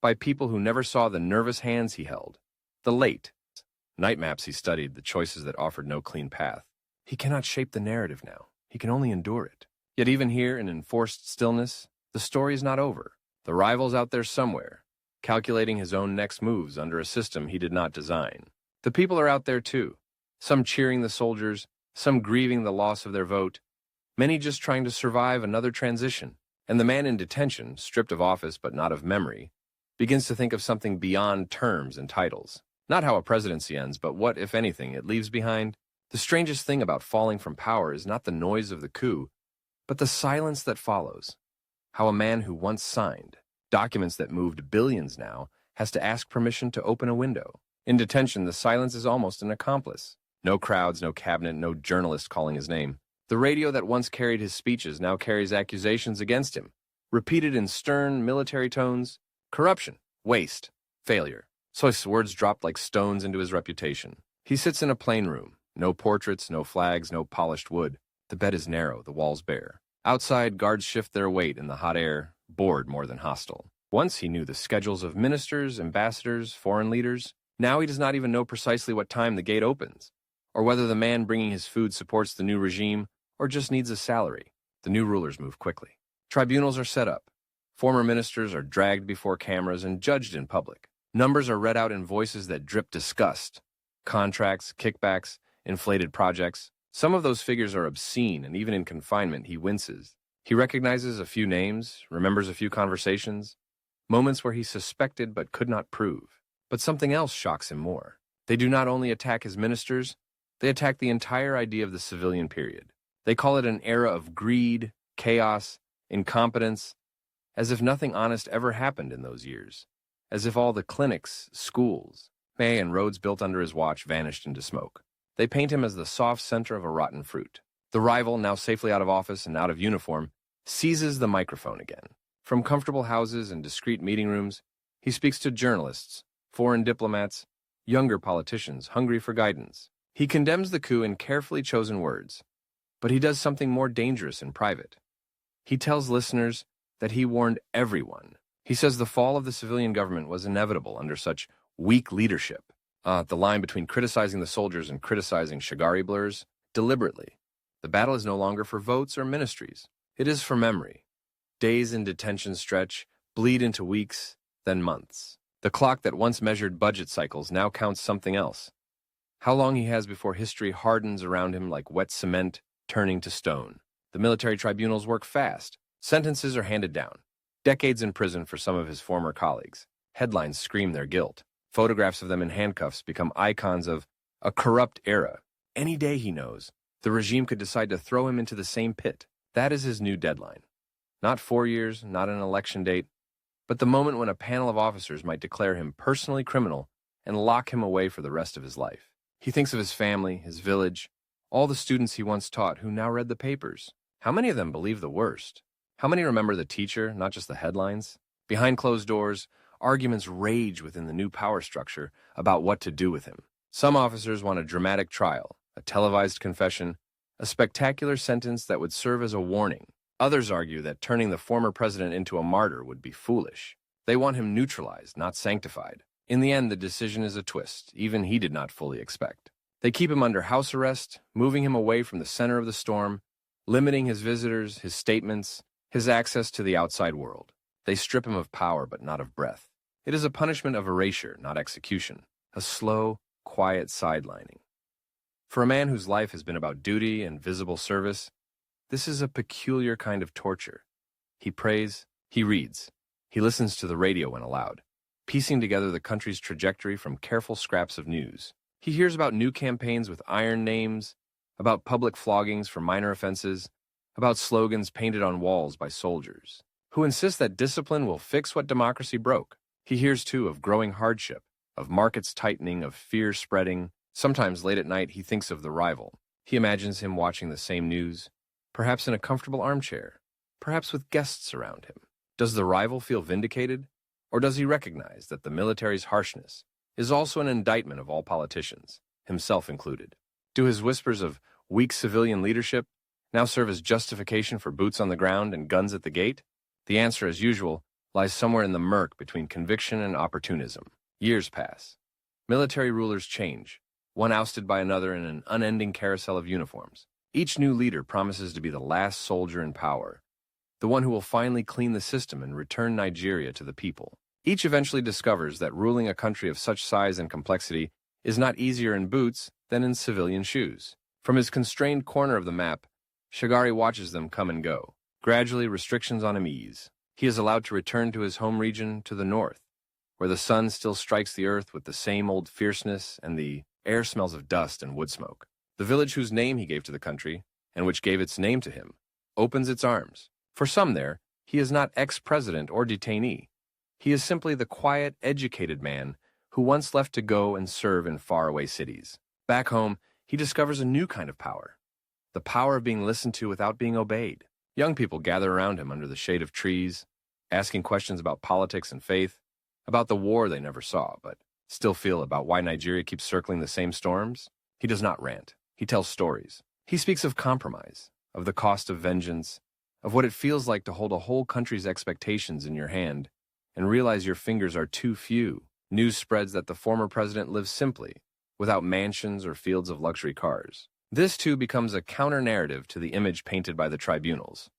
by people who never saw the nervous hands he held, the late night maps he studied, the choices that offered no clean path. He cannot shape the narrative now. He can only endure it. Yet even here, in enforced stillness, the story is not over. The rival's out there somewhere, calculating his own next moves under a system he did not design. The people are out there too, some cheering the soldiers, some grieving the loss of their vote, many just trying to survive another transition. And the man in detention, stripped of office but not of memory, begins to think of something beyond terms and titles. Not how a presidency ends, but what, if anything, it leaves behind. The strangest thing about falling from power is not the noise of the coup, but the silence that follows. How a man who once signed documents that moved billions now has to ask permission to open a window. In detention, the silence is almost an accomplice. No crowds, no cabinet, no journalist calling his name. The radio that once carried his speeches now carries accusations against him, repeated in stern military tones: corruption, waste, failure. So his words dropped like stones into his reputation. He sits in a plain room. No portraits, no flags, no polished wood. The bed is narrow, the walls bare. Outside, guards shift their weight in the hot air, bored more than hostile. Once he knew the schedules of ministers, ambassadors, foreign leaders. Now he does not even know precisely what time the gate opens, or whether the man bringing his food supports the new regime or just needs a salary. The new rulers move quickly. Tribunals are set up. Former ministers are dragged before cameras and judged in public. Numbers are read out in voices that drip disgust. Contracts, kickbacks, inflated projects. Some of those figures are obscene, and even in confinement, he winces. He recognizes a few names, remembers a few conversations, moments where he suspected but could not prove. But something else shocks him more. They do not only attack his ministers, they attack the entire idea of the civilian period. They call it an era of greed, chaos, incompetence, as if nothing honest ever happened in those years, as if all the clinics, schools, and roads built under his watch vanished into smoke. They paint him as the soft center of a rotten fruit. The rival, now safely out of office and out of uniform, seizes the microphone again. From comfortable houses and discreet meeting rooms, he speaks to journalists, foreign diplomats, younger politicians hungry for guidance. He condemns the coup in carefully chosen words, but he does something more dangerous in private. He tells listeners that he warned everyone. He says the fall of the civilian government was inevitable under such weak leadership. The line between criticizing the soldiers and criticizing Shagari blurs deliberately. The battle is no longer for votes or ministries. It is for memory. Days in detention stretch, bleed into weeks, then months. The clock that once measured budget cycles now counts something else. How long he has before history hardens around him like wet cement turning to stone. The military tribunals work fast. Sentences are handed down. Decades in prison for some of his former colleagues. Headlines scream their guilt. Photographs of them in handcuffs become icons of a corrupt era. Any day, he knows, the regime could decide to throw him into the same pit. That is his new deadline. Not 4 years, not an election date, but the moment when a panel of officers might declare him personally criminal and lock him away for the rest of his life. He thinks of his family, his village, all the students he once taught who now read the papers. How many of them believe the worst? How many remember the teacher, not just the headlines? Behind closed doors, arguments rage within the new power structure about what to do with him. Some officers want a dramatic trial, a televised confession, a spectacular sentence that would serve as a warning. Others argue that turning the former president into a martyr would be foolish. They want him neutralized, not sanctified. In the end, the decision is a twist even he did not fully expect. They keep him under house arrest, moving him away from the center of the storm, limiting his visitors, his statements, his access to the outside world. They strip him of power, but not of breath. It is a punishment of erasure, not execution, a slow, quiet sidelining. For a man whose life has been about duty and visible service, this is a peculiar kind of torture. He prays, he reads, he listens to the radio when allowed, piecing together the country's trajectory from careful scraps of news. He hears about new campaigns with iron names, about public floggings for minor offenses, about slogans painted on walls by soldiers, who insist that discipline will fix what democracy broke. He hears, too, of growing hardship, of markets tightening, of fear spreading. Sometimes late at night he thinks of the rival. He imagines him watching the same news, perhaps in a comfortable armchair, perhaps with guests around him. Does the rival feel vindicated, or does he recognize that the military's harshness is also an indictment of all politicians, himself included? Do his whispers of weak civilian leadership now serve as justification for boots on the ground and guns at the gate? The answer, as usual, lies somewhere in the murk between conviction and opportunism. Years pass. Military rulers change. one ousted by another in an unending carousel of uniforms. Each new leader promises to be the last soldier in power, the one who will finally clean the system and return Nigeria to the people. Each eventually discovers that ruling a country of such size and complexity is not easier in boots than in civilian shoes. From his constrained corner of the map, Shagari watches them come and go. Gradually, restrictions on him ease. He is allowed to return to his home region to the north, where the sun still strikes the earth with the same old fierceness and the air smells of dust and wood smoke. The village whose name he gave to the country, and which gave its name to him, opens its arms. For some there, he is not ex-president or detainee. He is simply the quiet, educated man who once left to go and serve in faraway cities. Back home, he discovers a new kind of power, the power of being listened to without being obeyed. Young people gather around him under the shade of trees, asking questions about politics and faith, about the war they never saw, but still feel about why Nigeria keeps circling the same storms. He does not rant. He tells stories. He speaks of compromise, of the cost of vengeance, of what it feels like to hold a whole country's expectations in your hand and realize your fingers are too few. News spreads that the former president lives simply, without mansions or fields of luxury cars. This, too, becomes a counter-narrative to the image painted by the tribunals,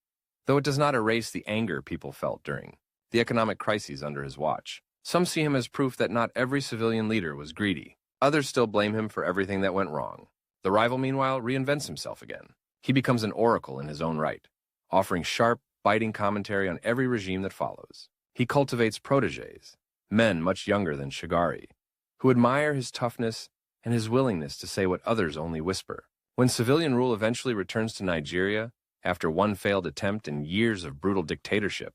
though it does not erase the anger people felt during the economic crises under his watch. Some see him as proof that not every civilian leader was greedy. Others still blame him for everything that went wrong. The rival, meanwhile, reinvents himself again. He becomes an oracle in his own right, offering sharp, biting commentary on every regime that follows. He cultivates protégés, men much younger than Shagari, who admire his toughness and his willingness to say what others only whisper. When civilian rule eventually returns to Nigeria, after one failed attempt and years of brutal dictatorship,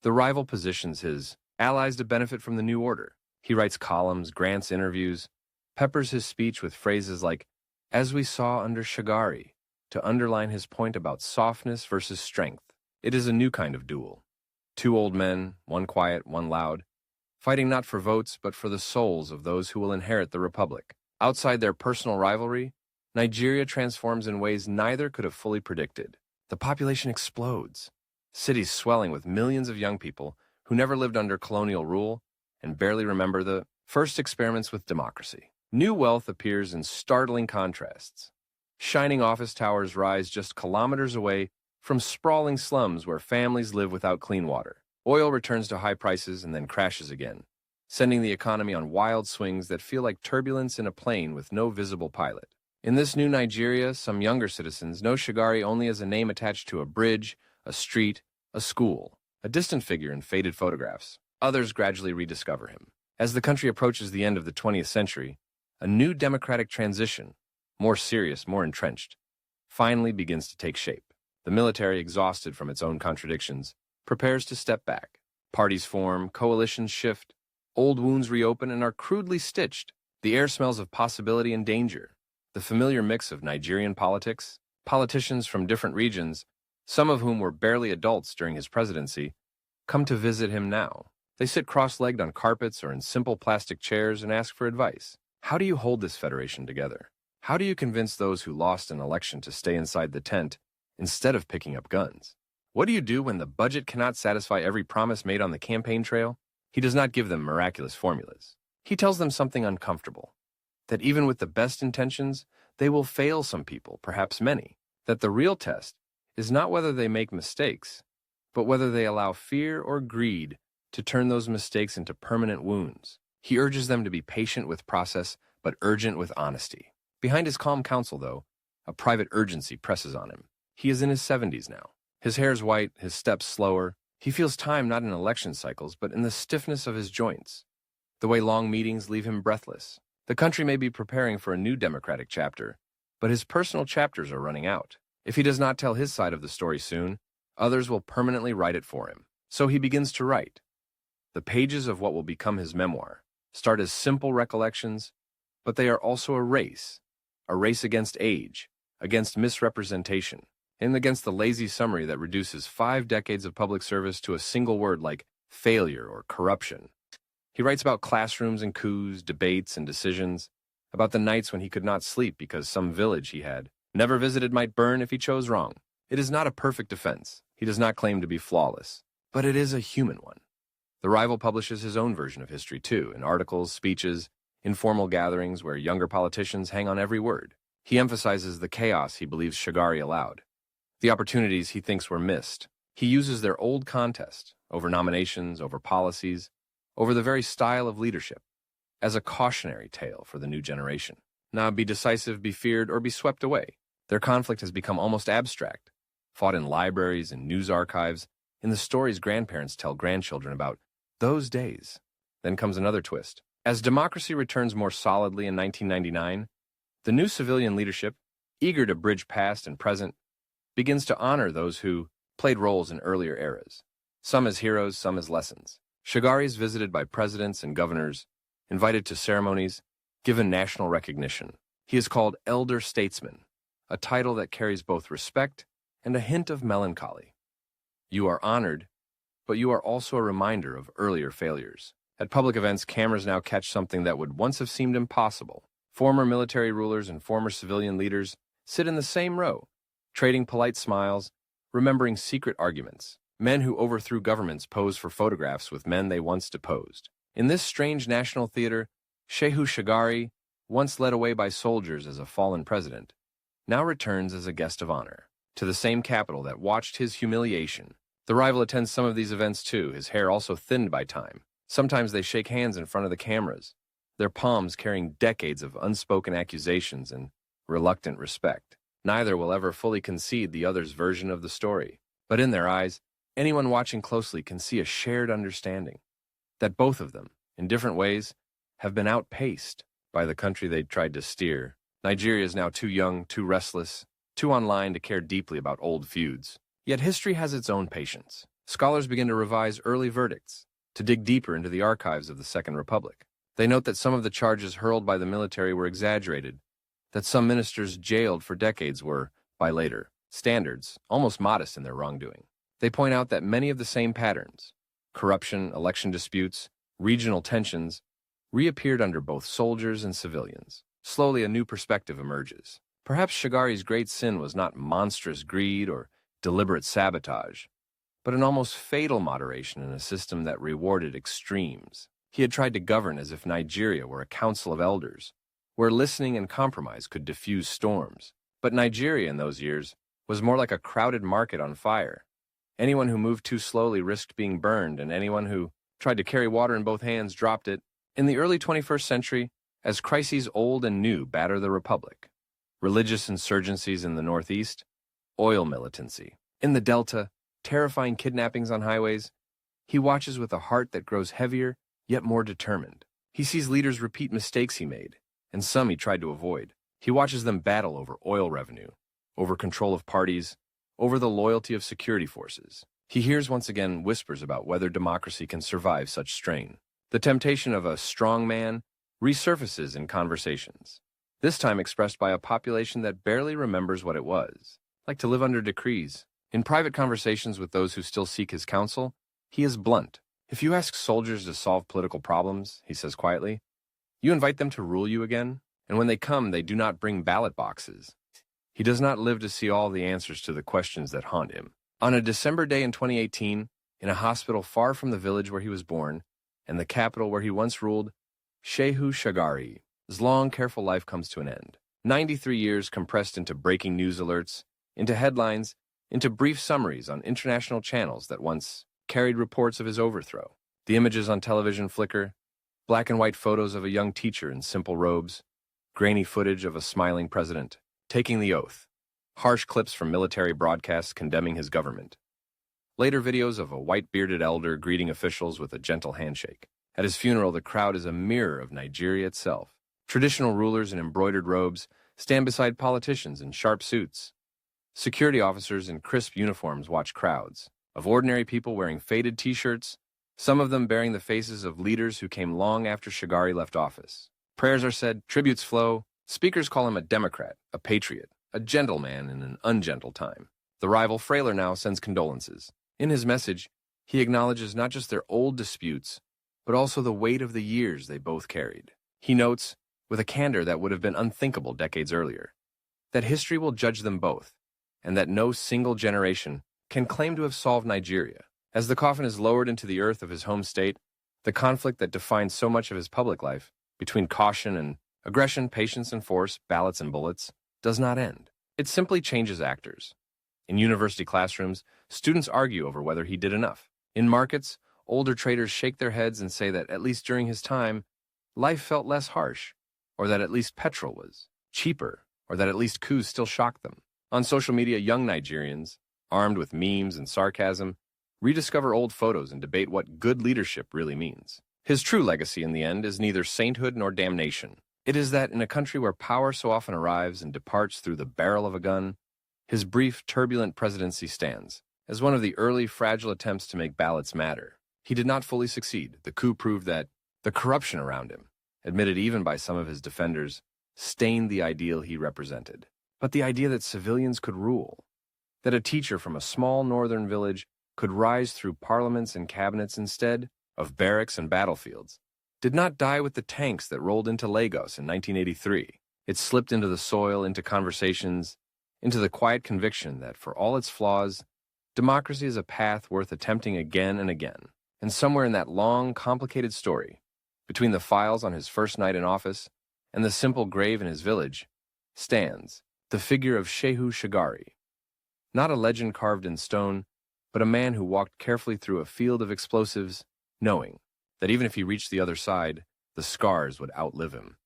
the rival positions his allies to benefit from the new order. He writes columns, grants interviews, peppers his speech with phrases like, "as we saw under Shagari," to underline his point about softness versus strength. It is a new kind of duel. Two old men, one quiet, one loud, fighting not for votes but for the souls of those who will inherit the republic. Outside their personal rivalry, Nigeria transforms in ways neither could have fully predicted. The population explodes, cities swelling with millions of young people who never lived under colonial rule and barely remember the first experiments with democracy. New wealth appears in startling contrasts. Shining office towers rise just kilometers away from sprawling slums where families live without clean water. Oil returns to high prices and then crashes again, sending the economy on wild swings that feel like turbulence in a plane with no visible pilot. In this new Nigeria, some younger citizens know Shagari only as a name attached to a bridge, a street, a school, a distant figure in faded photographs. Others gradually rediscover him. As the country approaches the end of the 20th century, a new democratic transition, more serious, more entrenched, finally begins to take shape. The military, exhausted from its own contradictions, prepares to step back. Parties form, coalitions shift, old wounds reopen and are crudely stitched. The air smells of possibility and danger. The familiar mix of Nigerian politics, politicians from different regions, some of whom were barely adults during his presidency, come to visit him now. They sit cross-legged on carpets or in simple plastic chairs and ask for advice. How do you hold this federation together? How do you convince those who lost an election to stay inside the tent instead of picking up guns? What do you do when the budget cannot satisfy every promise made on the campaign trail? He does not give them miraculous formulas. He tells them something uncomfortable, that even with the best intentions, they will fail some people, perhaps many, that the real test is not whether they make mistakes, but whether they allow fear or greed to turn those mistakes into permanent wounds. He urges them to be patient with process, but urgent with honesty. Behind his calm counsel, though, a private urgency presses on him. He is in his 70s now. His hair is white, his steps slower. He feels time not in election cycles, but in the stiffness of his joints, the way long meetings leave him breathless. The country may be preparing for a new democratic chapter, but his personal chapters are running out. If he does not tell his side of the story soon, others will permanently write it for him. So he begins to write. The pages of what will become his memoir start as simple recollections, but they are also a race against age, against misrepresentation, and against the lazy summary that reduces 5 decades of public service to a single word like failure or corruption. He writes about classrooms and coups, debates and decisions, about the nights when he could not sleep because some village he had never visited might burn if he chose wrong. It is not a perfect defense. He does not claim to be flawless, but it is a human one. The rival publishes his own version of history too, in articles, speeches, informal gatherings where younger politicians hang on every word. He emphasizes the chaos he believes Shagari allowed, the opportunities he thinks were missed. He uses their old contest over nominations, over policies, over the very style of leadership, as a cautionary tale for the new generation. Now be decisive, be feared, or be swept away. Their conflict has become almost abstract, fought in libraries and news archives, in the stories grandparents tell grandchildren about those days. Then comes another twist. As democracy returns more solidly in 1999, the new civilian leadership, eager to bridge past and present, begins to honor those who played roles in earlier eras, some as heroes, some as lessons. Shagari is visited by presidents and governors, invited to ceremonies, given national recognition. He is called Elder Statesman, a title that carries both respect and a hint of melancholy. You are honored, but you are also a reminder of earlier failures. At public events, cameras now catch something that would once have seemed impossible. Former military rulers and former civilian leaders sit in the same row, trading polite smiles, remembering secret arguments. Men who overthrew governments pose for photographs with men they once deposed. In this strange national theater, Shehu Shagari, once led away by soldiers as a fallen president, now returns as a guest of honor to the same capital that watched his humiliation. The rival attends some of these events too, his hair also thinned by time. Sometimes they shake hands in front of the cameras, their palms carrying decades of unspoken accusations and reluctant respect. Neither will ever fully concede the other's version of the story, but in their eyes, anyone watching closely can see a shared understanding that both of them, in different ways, have been outpaced by the country they tried to steer. Nigeria is now too young, too restless, too online to care deeply about old feuds. Yet history has its own patience. Scholars begin to revise early verdicts, to dig deeper into the archives of the Second Republic. They note that some of the charges hurled by the military were exaggerated, that some ministers jailed for decades were, by later standards, almost modest in their wrongdoing. They point out that many of the same patterns, corruption, election disputes, regional tensions, reappeared under both soldiers and civilians. Slowly, a new perspective emerges. Perhaps Shagari's great sin was not monstrous greed or deliberate sabotage, but an almost fatal moderation in a system that rewarded extremes. He had tried to govern as if Nigeria were a council of elders, where listening and compromise could diffuse storms. But Nigeria in those years was more like a crowded market on fire. Anyone who moved too slowly risked being burned, and anyone who tried to carry water in both hands dropped it. In the early 21st century, as crises old and new batter the Republic, religious insurgencies in the Northeast, oil militancy. In the Delta, terrifying kidnappings on highways, he watches with a heart that grows heavier, yet more determined. He sees leaders repeat mistakes he made, and some he tried to avoid. He watches them battle over oil revenue, over control of parties, over the loyalty of security forces. He hears once again whispers about whether democracy can survive such strain. The temptation of a strong man resurfaces in conversations, this time expressed by a population that barely remembers what it was, like to live under decrees. In private conversations with those who still seek his counsel, he is blunt. If you ask soldiers to solve political problems, he says quietly, you invite them to rule you again, and when they come, they do not bring ballot boxes. He does not live to see all the answers to the questions that haunt him. On a December day in 2018, in a hospital far from the village where he was born, and the capital where he once ruled, Shehu Shagari, his long, careful life comes to an end. 93 years compressed into breaking news alerts, into headlines, into brief summaries on international channels that once carried reports of his overthrow. The images on television flicker, black and white photos of a young teacher in simple robes, grainy footage of a smiling president, taking the oath, harsh clips from military broadcasts condemning his government. Later videos of a white-bearded elder greeting officials with a gentle handshake. At his funeral, the crowd is a mirror of Nigeria itself. Traditional rulers in embroidered robes stand beside politicians in sharp suits. Security officers in crisp uniforms watch crowds of ordinary people wearing faded t-shirts, some of them bearing the faces of leaders who came long after Shagari left office. Prayers are said, tributes flow. Speakers call him a Democrat, a patriot, a gentleman in an ungentle time. The rival Frailer now sends condolences. In his message, he acknowledges not just their old disputes, but also the weight of the years they both carried. He notes, with a candor that would have been unthinkable decades earlier, that history will judge them both, and that no single generation can claim to have solved Nigeria. As the coffin is lowered into the earth of his home state, the conflict that defined so much of his public life between caution and aggression, patience and force, ballots and bullets, does not end. It simply changes actors. In university classrooms, students argue over whether he did enough. In markets, older traders shake their heads and say that at least during his time, life felt less harsh, or that at least petrol was cheaper, or that at least coups still shocked them. On social media, young Nigerians, armed with memes and sarcasm, rediscover old photos and debate what good leadership really means. His true legacy in the end is neither sainthood nor damnation. It is that in a country where power so often arrives and departs through the barrel of a gun, his brief, turbulent presidency stands as one of the early, fragile attempts to make ballots matter. He did not fully succeed. The coup proved that the corruption around him, admitted even by some of his defenders, stained the ideal he represented. But the idea that civilians could rule, that a teacher from a small northern village could rise through parliaments and cabinets instead of barracks and battlefields, did not die with the tanks that rolled into Lagos in 1983. It slipped into the soil, into conversations, into the quiet conviction that, for all its flaws, democracy is a path worth attempting again and again. And somewhere in that long, complicated story, between the files on his first night in office and the simple grave in his village, stands the figure of Shehu Shagari. Not a legend carved in stone, but a man who walked carefully through a field of explosives, knowing that even if he reached the other side, the scars would outlive him.